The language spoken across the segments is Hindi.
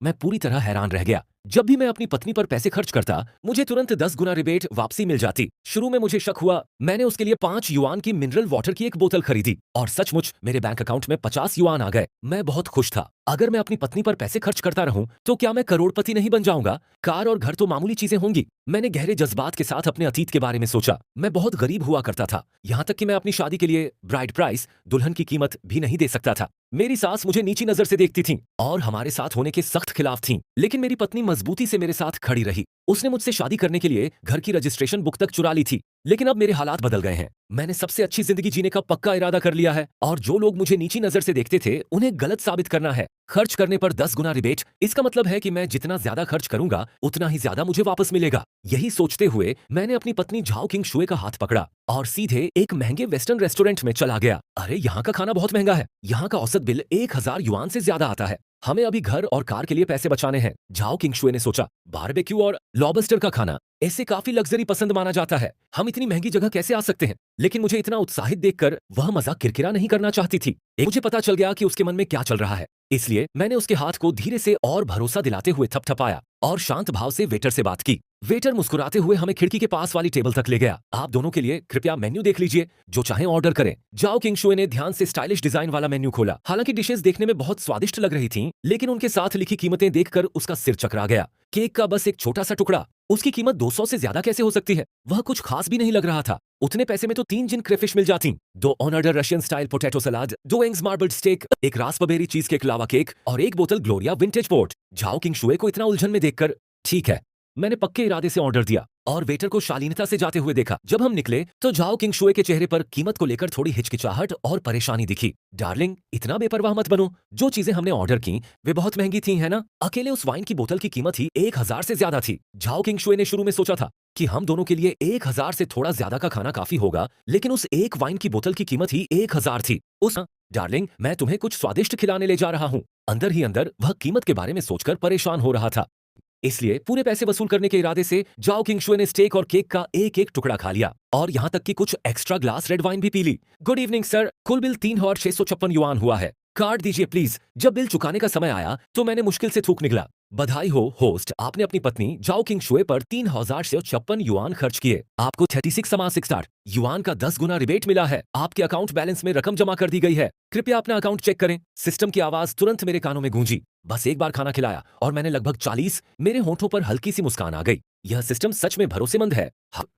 मैं पूरी तरह हैरान रह गया। जब भी मैं अपनी पत्नी पर पैसे खर्च करता, मुझे तुरंत 10 गुना रिबेट वापसी मिल जाती। शुरू में मुझे शक हुआ। मैंने उसके लिए 5 युआन की मिनरल वाटर की एक बोतल खरीदी और सचमुच मेरे बैंक अकाउंट में 50 युआन आ गए। मैं बहुत खुश था। अगर मैं अपनी पत्नी पर पैसे खर्च करता रहूं, तो क्या मैं करोड़पति नहीं बन जाऊंगा? कार और घर तो मामूली चीजें होंगी। मैंने गहरे जज्बात के साथ अपने अतीत के बारे में सोचा। मैं बहुत गरीब हुआ करता था, यहाँ तक कि मैं अपनी शादी के लिए ब्राइड प्राइस, दुल्हन की कीमत भी नहीं दे सकता था। मेरी सास मुझे नीची नजर से देखती थीं और हमारे साथ होने के सख्त खिलाफ थीं। लेकिन मेरी पत्नी मजबूती से मेरे साथ खड़ी रही। उसने मुझसे शादी करने के लिए घर की रजिस्ट्रेशन बुक तक चुरा ली थी। लेकिन अब मेरे हालात बदल गए हैं। मैंने सबसे अच्छी जिंदगी जीने का पक्का इरादा कर लिया है और जो लोग मुझे नीची नजर से देखते थे, उन्हें गलत साबित करना है। खर्च करने पर 10 गुना रिबेट, इसका मतलब है कि मैं जितना ज्यादा खर्च करूंगा, उतना ही ज्यादा मुझे वापस मिलेगा। यही सोचते हुए मैंने अपनी पत्नी झाओ किंग शुए का हाथ पकड़ा और सीधे एक महंगे वेस्टर्न रेस्टोरेंट में चला गया। अरे, यहाँ का खाना बहुत महंगा है। यहाँ का औसत बिल 1000 युआन से ज्यादा आता है। हमें अभी घर और कार के लिए पैसे बचाने हैं। झाओ किंग शुए ने सोचा। बारबेक्यू और लॉबस्टर का खाना ऐसे काफी लग्जरी पसंद माना जाता है। हम इतनी महंगी जगह कैसे आ सकते हैं? लेकिन मुझे इतना उत्साहित देखकर वह मजाक किरकिरा नहीं करना चाहती थी। मुझे पता चल गया कि उसके मन में क्या चल रहा है। इसलिए मैंने उसके हाथ को धीरे से और भरोसा दिलाते हुए थपथपाया और शांत भाव से वेटर से बात की। वेटर मुस्कुराते हुए हमें खिड़की के पास वाली टेबल तक ले गया। आप दोनों के लिए कृपया मेन्यू देख लीजिए, जो चाहें ऑर्डर करें। जाओ किंग शुए ने ध्यान से स्टाइलिश डिजाइन वाला मेन्यू खोला। हालांकि डिशेस देखने में बहुत स्वादिष्ट लग रही थीं, लेकिन उनके साथ लिखी कीमतें देखकर उसका सिर चकरा गया। केक का बस एक छोटा सा टुकड़ा, उसकी कीमत 200 से ज्यादा कैसे हो सकती है? वह कुछ खास भी नहीं लग रहा था। उतने पैसे में तो 3 जिन क्रेफिश मिल जाती, 2 ऑनर्डर Russian style potato salad, 2 Angus marbled steak, एक raspberry cheesecake lava cake और एक बोतल Gloria vintage port. Zhao Qing Xue को इतना उलझन में देखकर, ठीक है, मैंने पक्के इरादे से ऑर्डर दिया और वेटर को शालीनता से जाते हुए देखा। जब हम निकले तो झाओ किंग शुए के चेहरे पर कीमत को लेकर थोड़ी हिचकिचाहट और परेशानी दिखी। डार्लिंग, इतना बेपरवाह मत बनो। जो चीजें हमने ऑर्डर की वे बहुत महंगी थी, है ना? अकेले उस वाइन की बोतल की कीमत ही 1000 से ज्यादा थी। झाओ किंग शुए ने शुरू में सोचा था कि हम दोनों के लिए 1000 से थोड़ा ज्यादा का खाना काफी होगा, लेकिन उस एक वाइन की बोतल की कीमत ही 1000 थी। डार्लिंग, मैं तुम्हें कुछ स्वादिष्ट खिलाने ले जा रहा हूँ। अंदर ही अंदर वह कीमत के बारे में सोचकर परेशान हो रहा था। इसलिए पूरे पैसे वसूल करने के इरादे से जाओ किंग शुए ने स्टेक और केक का एक एक टुकड़ा खा लिया और यहाँ तक कि कुछ एक्स्ट्रा ग्लास रेड वाइन भी पी ली। गुड इवनिंग सर, कुल बिल 3656 युआन हुआ है। कार्ड दीजिए प्लीज। जब बिल चुकाने का समय आया तो मैंने मुश्किल से थूक निकला। बधाई हो होस्ट, आपने अपनी पत्नी जाओ किंग शुए पर 3656 युआन खर्च किए। आपको 36 युआन का 10 गुना रिबेट मिला है। आपके अकाउंट बैलेंस में रकम जमा कर दी गई है। कृपया अपना अकाउंट चेक करें। सिस्टम की आवाज तुरंत मेरे कानों में गूंजी। बस एक बार खाना खिलाया और मैंने लगभग 40। मेरे होठों पर हल्की सी मुस्कान आ गई। यह सिस्टम सच में भरोसेमंद है।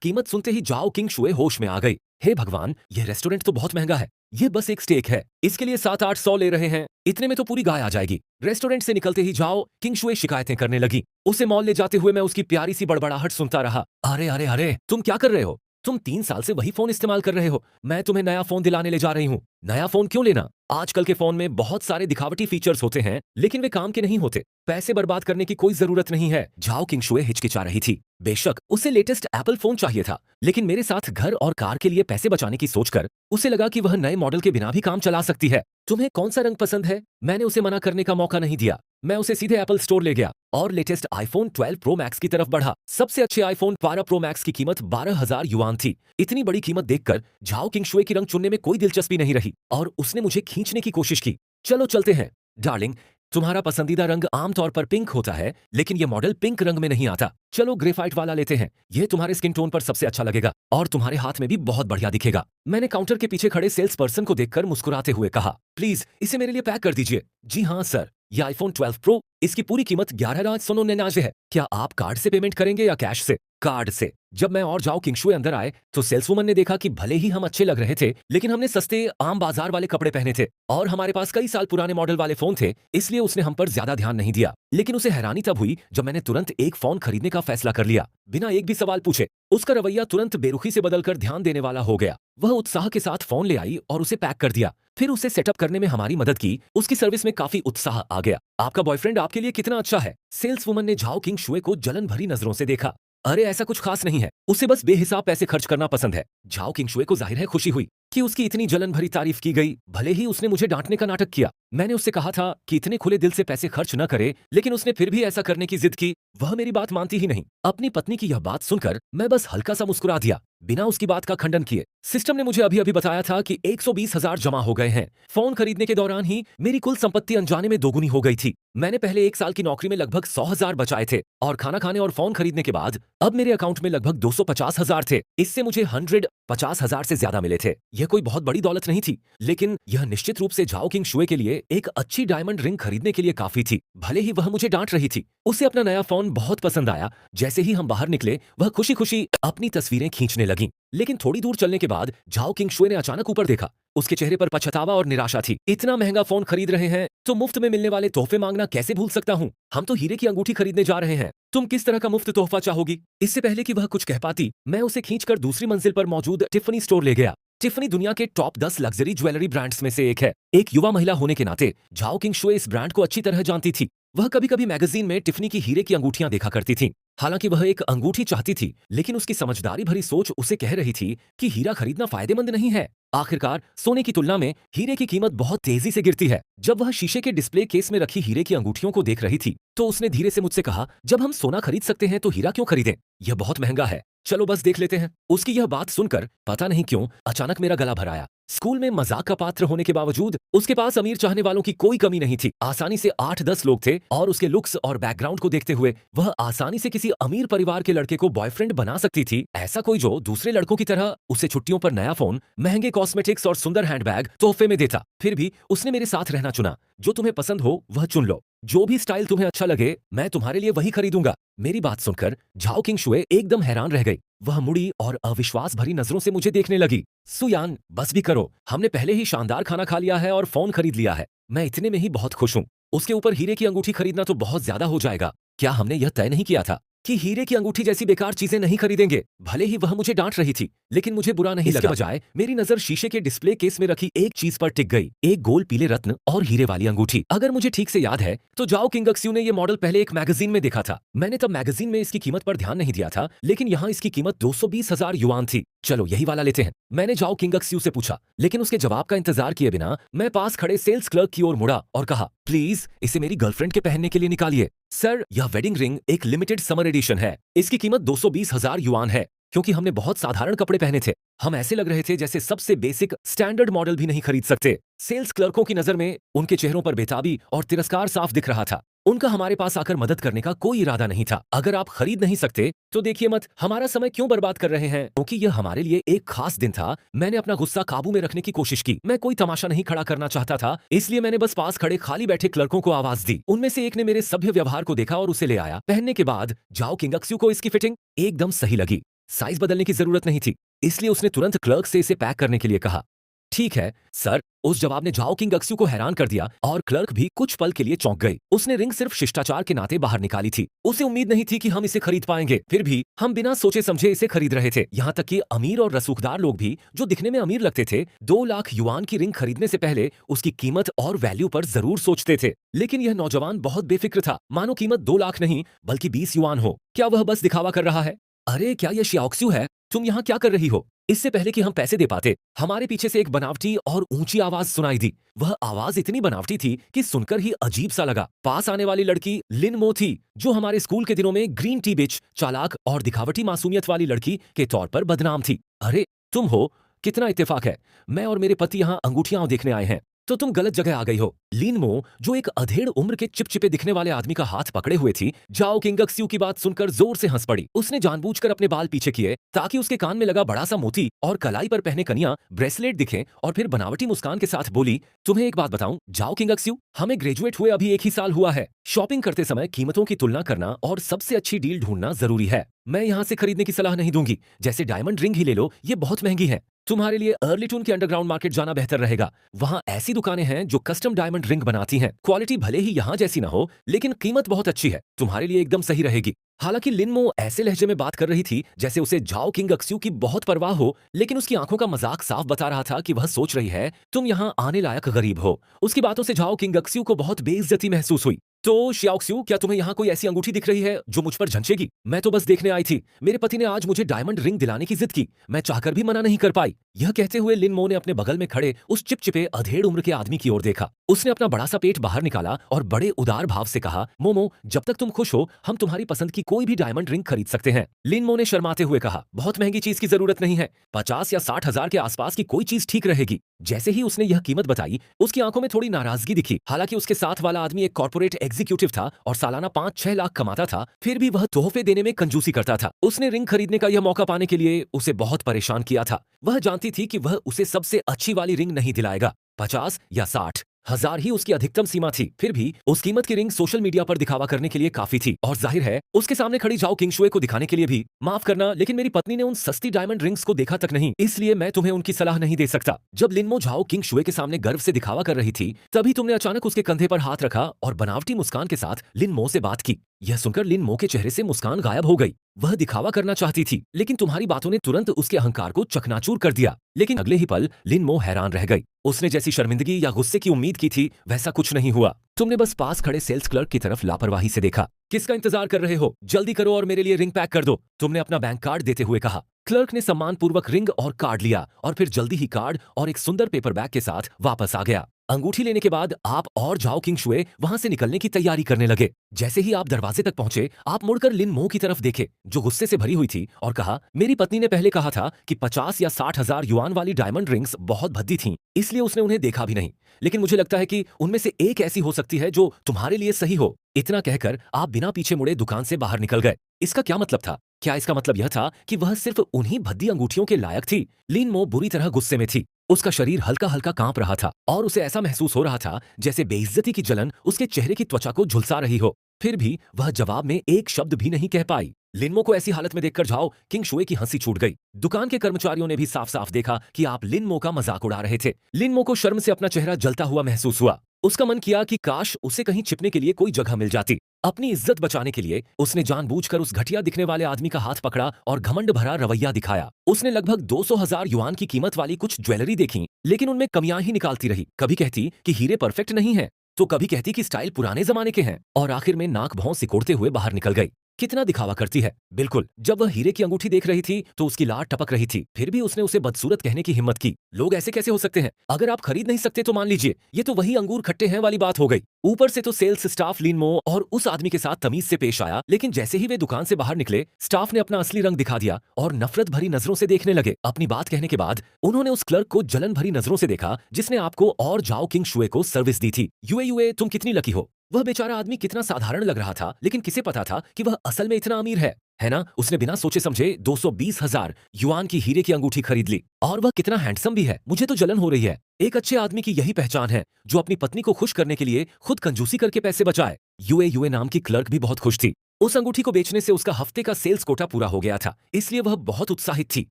कीमत सुनते ही जाओ किंग शुए होश में आ गई। हे भगवान, यह रेस्टोरेंट तो बहुत महंगा है। ये बस एक स्टेक है, इसके लिए 700-800 ले रहे हैं। इतने में तो पूरी गाय आ जाएगी। रेस्टोरेंट से निकलते ही जाओ किंग शुए शिकायतें करने लगी। उसे मॉल ले जाते हुए मैं उसकी प्यारी सी बड़बड़ाहट सुनता रहा। अरे अरे अरे, तुम क्या कर रहे हो? तुम 3 साल से वही फोन इस्तेमाल कर रहे हो। मैं तुम्हें नया फोन दिलाने ले जा रही हूँ। नया फोन क्यों लेना? आजकल के फोन में बहुत सारे दिखावटी फीचर्स होते हैं, लेकिन वे काम के नहीं होते। पैसे बर्बाद करने की कोई जरूरत नहीं है। झाओ किंग शुए हिचकिचा रही थी। बेशक उसे लेटेस्ट एप्पल फोन चाहिए था, लेकिन मेरे साथ घर और कार के लिए पैसे बचाने की सोचकर उसे लगा कि वह नए मॉडल के बिना भी काम चला सकती है। तुम्हें कौन सा रंग पसंद है? मैंने उसे मना करने का मौका नहीं दिया। मैं उसे सीधे एप्पल स्टोर ले गया और लेटेस्ट आईफोन 12 प्रो मैक्स की तरफ बढ़ा। सबसे अच्छे आईफोन 12 प्रो मैक्स की कीमत 12,000 युआन थी। इतनी बड़ी कीमत देखकर झाओ किंग शुए की रंग चुनने में कोई दिलचस्पी नहीं रही और उसने मुझे खींचने की कोशिश की। चलो चलते हैं। डार्लिंग, तुम्हारा पसंदीदा रंग आमतौर पर पिंक होता है, लेकिन यह मॉडल पिंक रंग में नहीं आता। चलो ग्रेफाइट वाला लेते हैं। यह तुम्हारे स्किन टोन पर सबसे अच्छा लगेगा और तुम्हारे हाथ में भी बहुत बढ़िया दिखेगा। मैंने काउंटर के पीछे खड़े सेल्स पर्सन को देखकर मुस्कुराते हुए कहा, प्लीज इसे मेरे लिए पैक कर दीजिए। जी हाँ सर, यह आईफोन 12 प्रो, इसकी पूरी कीमत 11,999 है। क्या आप कार्ड से पेमेंट करेंगे या कैश से? कार्ड से। जब मैं और जाओ किंग शुए अंदर आए तो सेल्सवुमन ने देखा कि भले ही हम अच्छे लग रहे थे, लेकिन हमने सस्ते आम बाजार वाले कपड़े पहने थे और हमारे पास कई साल पुराने मॉडल वाले फोन थे, इसलिए उसने हम पर ज्यादा ध्यान नहीं दिया। लेकिन उसे हैरानी तब हुई जब मैंने तुरंत एक फोन खरीदने का फैसला कर लिया, बिना एक भी सवाल पूछे। उसका रवैया तुरंत बेरुखी से बदलकर ध्यान देने वाला हो गया। वह उत्साह के साथ फोन ले आई और उसे पैक कर दिया, फिर उसे सेटअप करने में हमारी मदद की। उसकी सर्विस में काफी उत्साह आ गया। आपका बॉयफ्रेंड आपके लिए कितना अच्छा है। सेल्सवुमन ने झाओ किंग शुए को जलन भरी नजरों से देखा। अरे ऐसा कुछ खास नहीं है, उसे बस बेहिसाब पैसे खर्च करना पसंद है। झाओ किंग शुए को जाहिर है खुशी हुई कि उसकी इतनी जलन भरी तारीफ की गई, भले ही उसने मुझे डांटने का नाटक किया। मैंने उससे कहा था कि इतने खुले दिल से पैसे खर्च न करे, लेकिन उसने फिर भी ऐसा करने की जिद की। वह मेरी बात मानती ही नहीं। अपनी पत्नी की यह बात सुनकर मैं बस हल्का सा मुस्कुरा दिया। बिना उसकी बात का खंडन किए। सिस्टम ने मुझे अभी अभी बताया था कि 120,000 जमा हो गए हैं। फोन खरीदने के दौरान ही मेरी कुल संपत्ति अनजाने में दोगुनी हो गई थी। मैंने पहले 1 साल की नौकरी में लगभग 100,000 बचाए थे और खाना खाने और फोन खरीदने के बाद अब मेरे अकाउंट में लगभग 250,000 थे। इससे मुझे 150,000 से ज्यादा मिले थे। यह कोई बहुत बड़ी दौलत नहीं थी, लेकिन यह निश्चित रूप से झाओ किंग शुए के लिए एक अच्छी डायमंड रिंग खरीदने के लिए काफी थी। भले ही वह मुझे डांट रही थी। उसे अपना नया फोन बहुत पसंद आया। जैसे ही हम बाहर निकले, वह खुशी खुशी अपनी तस्वीरें खींचने लगी। लेकिन थोड़ी दूर चलने के बाद झाओ किंग शुए ने अचानक ऊपर देखा। उसके चेहरे पर पछतावा और निराशा थी। इतना महंगा फोन खरीद रहे हैं तो मुफ्त में मिलने वाले तोहफे मांगना कैसे भूल सकता हूँ। हम तो हीरे की अंगूठी खरीदने जा रहे हैं। तुम किस तरह का मुफ्त तोहफा चाहोगी? इससे पहले कि वह कुछ कह पाती, मैं उसे खींचकर दूसरी मंजिल पर मौजूद टिफनी स्टोर ले गया। टिफनी दुनिया के टॉप 10 लग्जरी ज्वेलरी ब्रांड्स में से एक है। एक युवा महिला होने के नाते झाओ किंग शुए इस ब्रांड को अच्छी तरह जानती थी। वह कभी-कभी मैगजीन में टिफनी की हीरे की अंगूठियां देखा करती थी। हालांकि वह एक अंगूठी चाहती थी, लेकिन उसकी समझदारी भरी सोच उसे कह रही थी कि हीरा खरीदना फायदेमंद नहीं है। आखिरकार सोने की तुलना में हीरे की कीमत बहुत तेजी से गिरती है। जब वह शीशे के डिस्प्ले केस में रखी हीरे की अंगूठियों को देख रही थी, तो उसने धीरे से मुझसे कहा, जब हम सोना खरीद सकते हैं तो हीरा क्यों खरीदें? यह बहुत महंगा है। चलो बस देख लेते हैं। उसकी यह बात सुनकर पता नहीं क्यों अचानक मेरा गला भर आया। स्कूल में मजाक का पात्र होने के बावजूद उसके पास अमीर चाहने वालों की कोई कमी नहीं थी। आसानी से 8-10 लोग थे और उसके लुक्स और बैकग्राउंड को देखते हुए वह आसानी से किसी अमीर परिवार के लड़के को बॉयफ्रेंड बना सकती थी। ऐसा कोई जो दूसरे लड़कों की तरह उसे छुट्टियों पर नया फोन, महंगे कॉस्मेटिक्स और सुंदर हैंडबैग तोहफे में देता। फिर भी उसने मेरे साथ रहना चुना। जो तुम्हें पसंद हो वह चुन लो। जो भी स्टाइल तुम्हें अच्छा लगे, मैं तुम्हारे लिए वही खरीदूंगा। मेरी बात सुनकर झाओ किंग शुए एकदम हैरान रह गई। वह मुड़ी और अविश्वास भरी नजरों से मुझे देखने लगी। सुयान, बस भी करो। हमने पहले ही शानदार खाना खा लिया है और फोन खरीद लिया है। मैं इतने में ही बहुत खुश हूँ। उसके ऊपर हीरे की अंगूठी खरीदना तो बहुत ज्यादा हो जाएगा। क्या हमने यह तय नहीं किया था कि हीरे की अंगूठी जैसी बेकार चीजें नहीं खरीदेंगे? भले ही वह मुझे डांट रही थी, लेकिन मुझे बुरा नहीं लगा। बजाय मेरी नजर शीशे के डिस्प्ले केस में रखी एक चीज पर टिक गई, एक गोल पीले रत्न और हीरे वाली अंगूठी। अगर मुझे ठीक से याद है तो जाओ किंगक्स्यू ने यह मॉडल पहले एक मैगजीन में देखा था। मैंने तब मैगजीन में इसकी कीमत पर ध्यान नहीं दिया था, लेकिन यहाँ इसकी कीमत 220,000 युआन थी। चलो यही वाला लेते हैं, मैंने जाओ किंगक्स्यू से पूछा। लेकिन उसके जवाब का इंतजार किए बिना मैं पास खड़े सेल्स क्लर्क की ओर मुड़ा और कहा, प्लीज इसे मेरी गर्लफ्रेंड के पहनने के लिए निकालिए। सर, यह वेडिंग रिंग एक लिमिटेड समर एडिशन है। इसकी कीमत 220,000 युआन है। क्योंकि हमने बहुत साधारण कपड़े पहने थे, हम ऐसे लग रहे थे जैसे सबसे बेसिक स्टैंडर्ड मॉडल भी नहीं खरीद सकते। सेल्स क्लर्कों की नजर में उनके चेहरों पर बेताबी और तिरस्कार साफ दिख रहा था। उनका हमारे पास आकर मदद करने का कोई इरादा नहीं था। अगर आप खरीद नहीं सकते तो देखिए मत, हमारा समय क्यों बर्बाद कर रहे हैं? क्योंकि यह हमारे लिए एक खास दिन था। मैंने अपना गुस्सा काबू में रखने की कोशिश की। मैं कोई तमाशा नहीं खड़ा करना चाहता था, इसलिए मैंने बस पास खड़े खाली बैठे क्लर्कों को आवाज दी। उनमें से एक ने मेरे सभ्य व्यवहार को देखा और उसे ले आया। पहनने के बाद जाओ किंगक्स्यू को इसकी फिटिंग एकदम सही लगी। साइज बदलने की जरूरत नहीं थी, इसलिए उसने तुरंत क्लर्क से इसे पैक करने के लिए कहा। ठीक है सर। उस जवाब ने जाओ किंगक्स्यू को हैरान कर दिया और क्लर्क भी कुछ पल के लिए चौंक गई। उसने रिंग सिर्फ शिष्टाचार के नाते बाहर निकाली थी। उसे उम्मीद नहीं थी कि हम इसे खरीद पाएंगे। फिर भी हम बिना सोचे समझे इसे खरीद रहे थे। यहाँ तक कि अमीर और रसूखदार लोग भी, जो दिखने में अमीर लगते थे, 2 लाख युआन की रिंग खरीदने से पहले उसकी कीमत और वैल्यू पर जरूर सोचते थे। लेकिन यह नौजवान बहुत बेफिक्र था, मानो कीमत 2 लाख नहीं बल्कि 20 युआन हो। क्या वह बस दिखावा कर रहा है? अरे क्या यह शियाओक्स्यू है? तुम यहाँ क्या कर रही हो? इससे पहले कि हम पैसे दे पाते, हमारे पीछे से एक बनावटी और ऊंची आवाज सुनाई दी। वह आवाज इतनी बनावटी थी कि सुनकर ही अजीब सा लगा। पास आने वाली लड़की लिन मो थी, जो हमारे स्कूल के दिनों में ग्रीन टी बिच, चालाक और दिखावटी मासूमियत वाली लड़की के तौर पर बदनाम थी। अरे तुम हो? कितना इत्तेफाक है। मैं और मेरे पति यहाँ अंगूठियां देखने आए हैं, तो तुम गलत जगह आ गई हो। लीन मो, जो एक अधेड़ उम्र के चिपचिपे दिखने वाले आदमी का हाथ पकड़े हुए थी, जाओ किंगक्स्यू की बात सुनकर जोर से हंस पड़ी। उसने जानबूझकर अपने बाल पीछे किए ताकि उसके कान में लगा बड़ा सा मोती और कलाई पर पहने कनिया ब्रेसलेट दिखे, और फिर बनावटी मुस्कान के साथ बोली, तुम्हें एक बात बताऊं जाओ किंगक्स्यू, हमें ग्रेजुएट हुए अभी 1 ही साल हुआ है। शॉपिंग करते समय कीमतों की तुलना करना और सबसे अच्छी डील ढूंढना जरूरी है। मैं यहाँ से खरीदने की सलाह नहीं दूंगी। जैसे डायमंड रिंग ही ले लो, ये बहुत महंगी है। तुम्हारे लिए अर्लीटून के अंडरग्राउंड मार्केट जाना बेहतर रहेगा। वहाँ ऐसी दुकानें हैं जो कस्टम डायमंड रिंग बनाती हैं। क्वालिटी भले ही यहाँ जैसी ना हो, लेकिन कीमत बहुत अच्छी है। तुम्हारे लिए एकदम सही रहेगी। हालांकि लिनमो ऐसे लहजे में बात कर रही थी जैसे उसे जाओ किंगक्स्यू की बहुत परवाह हो, लेकिन उसकी आंखों का मजाक साफ बता रहा था कि वह सोच रही है तुम यहाँ आने लायक गरीब हो। उसकी बातों से जाओ किंगक्स्यू को बहुत बेइज्जती महसूस हुई। तो शियाओक्सू, क्या तुम्हें यहाँ कोई ऐसी अंगूठी दिख रही है जो मुझ पर जंचेगी? मैं तो बस देखने आई थी। मेरे पति ने आज मुझे डायमंड रिंग दिलाने की जिद की। मैं चाहकर भी मना नहीं कर पाई। यह कहते हुए लिन मो ने अपने बगल में खड़े उस चिपचिपे अधेड़ उम्र के आदमी की ओर देखा। उसने अपना बड़ा सा पेट बाहर निकाला और बड़े उदार भाव से कहा, मोमो, जब तक तुम खुश हो हम तुम्हारी पसंद की कोई भी डायमंड रिंग खरीद सकते हैं। लिन मो ने शर्माते हुए कहा, बहुत महंगी चीज की जरूरत नहीं है। 50 या 60 हजार के आसपास की कोई चीज ठीक रहेगी। जैसे ही उसने यह कीमत बताई, उसकी आंखों में थोड़ी नाराजगी दिखी। हालांकि उसके साथ वाला आदमी एक कॉर्पोरेट एग्जीक्यूटिव था और सालाना 5-6 लाख कमाता था, फिर भी वह तोहफे देने में कंजूसी करता था। उसने रिंग खरीदने का यह मौका पाने के लिए उसे बहुत परेशान किया था। वह जानती थी कि वह उसे सबसे अच्छी वाली रिंग नहीं दिलाएगा। 50 या 60 हजार ही उसकी अधिकतम सीमा थी। फिर भी उस कीमत की रिंग सोशल मीडिया पर दिखावा करने के लिए काफी थी और जाहिर है उसके सामने खड़ी जाओ किंगशुए को दिखाने के लिए भी। माफ करना, लेकिन मेरी पत्नी ने उन सस्ती डायमंड रिंग्स को देखा तक नहीं, इसलिए मैं तुम्हें उनकी सलाह नहीं दे सकता। जब लिनमो झाओ किंगशुए के सामने गर्व से दिखावा कर रही थी, तभी तुमने अचानक उसके कंधे पर हाथ रखा और बनावटी मुस्कान के साथ लिनमो से बात की। यह सुनकर लिनमो के चेहरे से मुस्कान गायब हो गई। वह दिखावा करना चाहती थी, लेकिन तुम्हारी बातों ने तुरंत उसके अहंकार को चकनाचूर कर दिया। लेकिन अगले ही पल लिनमो हैरान रह गई। उसने जैसी शर्मिंदगी या गुस्से की उम्मीद की थी, वैसा कुछ नहीं हुआ। तुमने बस पास खड़े सेल्स क्लर्क की तरफ लापरवाही से देखा। किसका इंतजार कर रहे हो? जल्दी करो और मेरे लिए रिंग पैक कर दो, तुमने अपना बैंक कार्ड देते हुए कहा। क्लर्क ने सम्मानपूर्वक रिंग और कार्ड लिया और फिर जल्दी ही कार्ड और एक सुंदर पेपर बैग के साथ वापस आ गया। अंगूठी लेने के बाद आप और जाओ किंगशुए वहां से निकलने की तैयारी करने लगे। जैसे ही आप दरवाजे तक पहुंचे, आप मुड़कर लिन मो की तरफ देखे, जो गुस्से से भरी हुई थी, और कहा, मेरी पत्नी ने पहले कहा था कि 50 या 60 हजार युआन वाली डायमंड रिंग्स बहुत भद्दी थीं, इसलिए उसने उन्हें देखा भी नहीं। लेकिन मुझे लगता है कि उनमें से एक ऐसी हो सकती है जो तुम्हारे लिए सही हो। इतना कहकर आप बिना पीछे मुड़े दुकान से बाहर निकल गए। इसका क्या मतलब था? क्या इसका मतलब यह था कि वह सिर्फ उन्हीं भद्दी अंगूठियों के लायक थी? लिन मो बुरी तरह गुस्से में थी। उसका शरीर हल्का हल्का कांप रहा था और उसे ऐसा महसूस हो रहा था जैसे बेइज्जती की जलन उसके चेहरे की त्वचा को झुलसा रही हो। फिर भी वह जवाब में एक शब्द भी नहीं कह पाई। लिनमो को ऐसी हालत में देखकर जाओ किंगशुए की हंसी छूट गई। दुकान के कर्मचारियों ने भी साफ साफ देखा कि आप लिनमो का मजाक उड़ा रहे थे। लिनमो को शर्म से अपना चेहरा जलता हुआ महसूस हुआ। उसका मन किया कि काश उसे कहीं छिपने के लिए कोई जगह मिल जाती। अपनी इज्जत बचाने के लिए उसने जानबूझकर उस घटिया दिखने वाले आदमी का हाथ पकड़ा और घमंड भरा रवैया दिखाया। उसने लगभग 200 हजार युआन की कीमत वाली कुछ ज्वेलरी देखी, लेकिन उनमें कमियां ही निकालती रही। कभी कहती कि हीरे परफेक्ट नहीं है, तो कभी कहती कि स्टाइल पुराने जमाने के हैं, और आखिर में नाक भौं सिकोड़ते हुए बाहर निकल गई। कितना दिखावा करती है। बिल्कुल, जब वह हीरे की अंगूठी देख रही थी तो उसकी लार टपक रही थी, फिर भी उसने उसे बदसूरत कहने की हिम्मत की। लोग ऐसे कैसे हो सकते हैं? अगर आप खरीद नहीं सकते तो मान लीजिए, ये तो वही अंगूर खट्टे हैं वाली बात हो गई। ऊपर से तो सेल्स स्टाफ लिनमो और उस आदमी के साथ तमीज से पेश आया, लेकिन जैसे ही वे दुकान से बाहर निकले, स्टाफ ने अपना असली रंग दिखा दिया और नफरत भरी नजरों से देखने लगे। अपनी बात कहने के बाद उन्होंने उस क्लर्क को जलन भरी नजरों से देखा जिसने आपको और जाओ किंगशुए को सर्विस दी थी। युए, तुम कितनी लकी हो। वह बेचारा आदमी कितना साधारण लग रहा था, लेकिन किसे पता था कि वह असल में इतना अमीर है ना? उसने बिना सोचे समझे 220 हजार युआन की हीरे की अंगूठी खरीद ली, और वह कितना हैंडसम भी है। मुझे तो जलन हो रही है। एक अच्छे आदमी की यही पहचान है, जो अपनी पत्नी को खुश करने के लिए खुद कंजूसी करके पैसे बचाए। युए नाम की क्लर्क भी बहुत खुश थी। उस अंगूठी को बेचने से उसका हफ्ते का सेल्स कोटा पूरा हो गया था, इसलिए वह बहुत उत्साहित थी।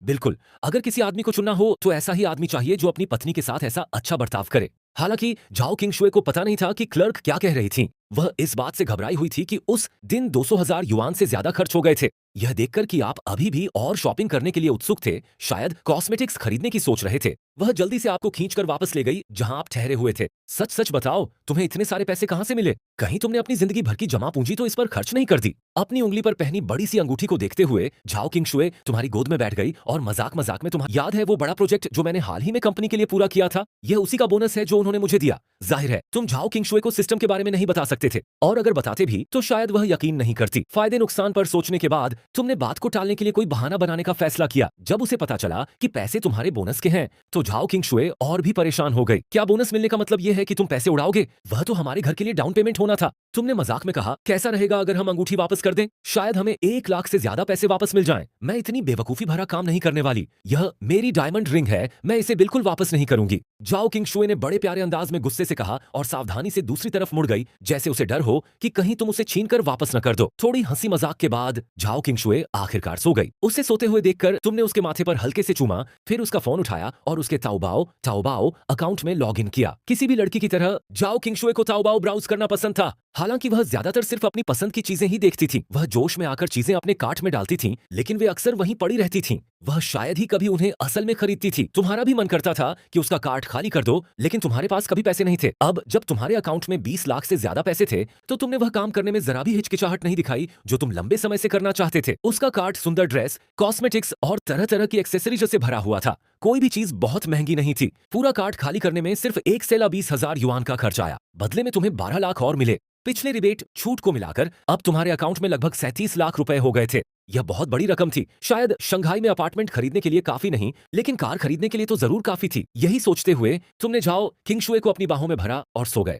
बिल्कुल, अगर किसी आदमी को चुनना हो तो ऐसा ही आदमी चाहिए जो अपनी पत्नी के साथ ऐसा अच्छा बर्ताव करे। हालांकि जाओ किंगशुए को पता नहीं था कि क्लर्क क्या कह रही थी। वह इस बात से घबराई हुई थी कि उस दिन 200 हजार युआन से ज्यादा खर्च हो गए थे। यह देखकर कि आप अभी भी और शॉपिंग करने के लिए उत्सुक थे, शायद कॉस्मेटिक्स खरीदने की सोच रहे थे, वह जल्दी से आपको खींचकर वापस ले गई जहां आप ठहरे हुए थे। सच सच बताओ, तुम्हें इतने सारे पैसे कहां से मिले? कहीं तुमने अपनी जिंदगी भर की जमा पूंजी तो इस पर खर्च नहीं कर दी? अपनी उंगली पर पहनी बड़ी सी अंगूठी को देखते हुए जाओ किंगशुए तुम्हारी गोद में बैठ गई और मजाक मजाक में, तुम्हारा याद है वो बड़ा प्रोजेक्ट जो मैंने हाल ही में कंपनी के लिए पूरा किया था? यह उसी का बोनस है जो उन्होंने मुझे दिया। जाहिर है तुम जाओ किंगशुए को सिस्टम के बारे में नहीं बता सकते थे, और अगर बताते भी तो शायद वह यकीन नहीं करती। फायदे नुकसान पर सोचने के बाद तुमने बात को टालने के लिए कोई बहाना बनाने का फैसला किया। जब उसे पता चला कि पैसे तुम्हारे बोनस के हैं, तो जाओ किंगशुए और भी परेशान हो गई। क्या बोनस मिलने का मतलब यह है कि तुम पैसे उड़ाओगे? वह तो हमारे घर के लिए डाउन पेमेंट होना था। तुमने मजाक में कहा, कैसा रहेगा अगर हम अंगूठी वापस कर दें? शायद हमें 1 लाख से ज्यादा पैसे वापस मिल जाएं। मैं इतनी बेवकूफी भरा काम नहीं करने वाली। यह मेरी डायमंड रिंग है, मैं इसे बिल्कुल वापस नहीं करूंगी। जाओ किंगशुए ने बड़े प्यारे अंदाज में गुस्से से कहा और सावधानी से दूसरी तरफ मुड़ गई, जैसे उसे डर हो कि कहीं तुम उसे छीनकर वापस न कर दो। थोड़ी हंसी मजाक के बाद जाओ किंगशुए आखिरकार सो गई। उसे सोते हुए देखकर तुमने उसके माथे पर हल्के से चूमा, फिर उसका फोन उठाया और उसके ताओबाओ अकाउंट में लॉग इन किया। किसी भी लड़की की तरह जाओ किंगशुए को ताओबाओ ब्राउज करना पसंद था। हालांकि वह ज्यादातर सिर्फ अपनी पसंद की चीजें ही देखती थी। वह जोश में आकर चीजें अपने कार्ट में डालती थी, लेकिन वे अक्सर वहीं पड़ी रहती थीं। वह शायद ही कभी उन्हें असल में खरीदती थी। तुम्हारा भी मन करता था कि उसका कार्ट खाली कर दो, लेकिन तुम्हारे पास कभी पैसे नहीं थे। अब जब तुम्हारे अकाउंट में 20 लाख से ज्यादा पैसे थे, तो तुमने वह काम करने में जरा भी हिचकिचाहट नहीं दिखाई जो तुम लंबे समय से करना चाहते थे। उसका कार्ट सुंदर ड्रेस, कॉस्मेटिक्स और तरह तरह की एक्सेसरीज से भरा हुआ था। कोई भी चीज बहुत महंगी नहीं थी। पूरा कार्ट खाली करने में सिर्फ 1,20,000 युआन का खर्च आया। बदले में तुम्हें 12 लाख और मिले। पिछले रिबेट छूट को मिलाकर अब तुम्हारे अकाउंट में लगभग 37 लाख रुपए हो गए थे। यह बहुत बड़ी रकम थी। शायद शंघाई में अपार्टमेंट खरीदने के लिए काफी नहीं, लेकिन कार खरीदने के लिए तो जरूर काफी थी। यही सोचते हुए तुमने जाओ किंगशुए को अपनी बाहों में भरा और सो गए।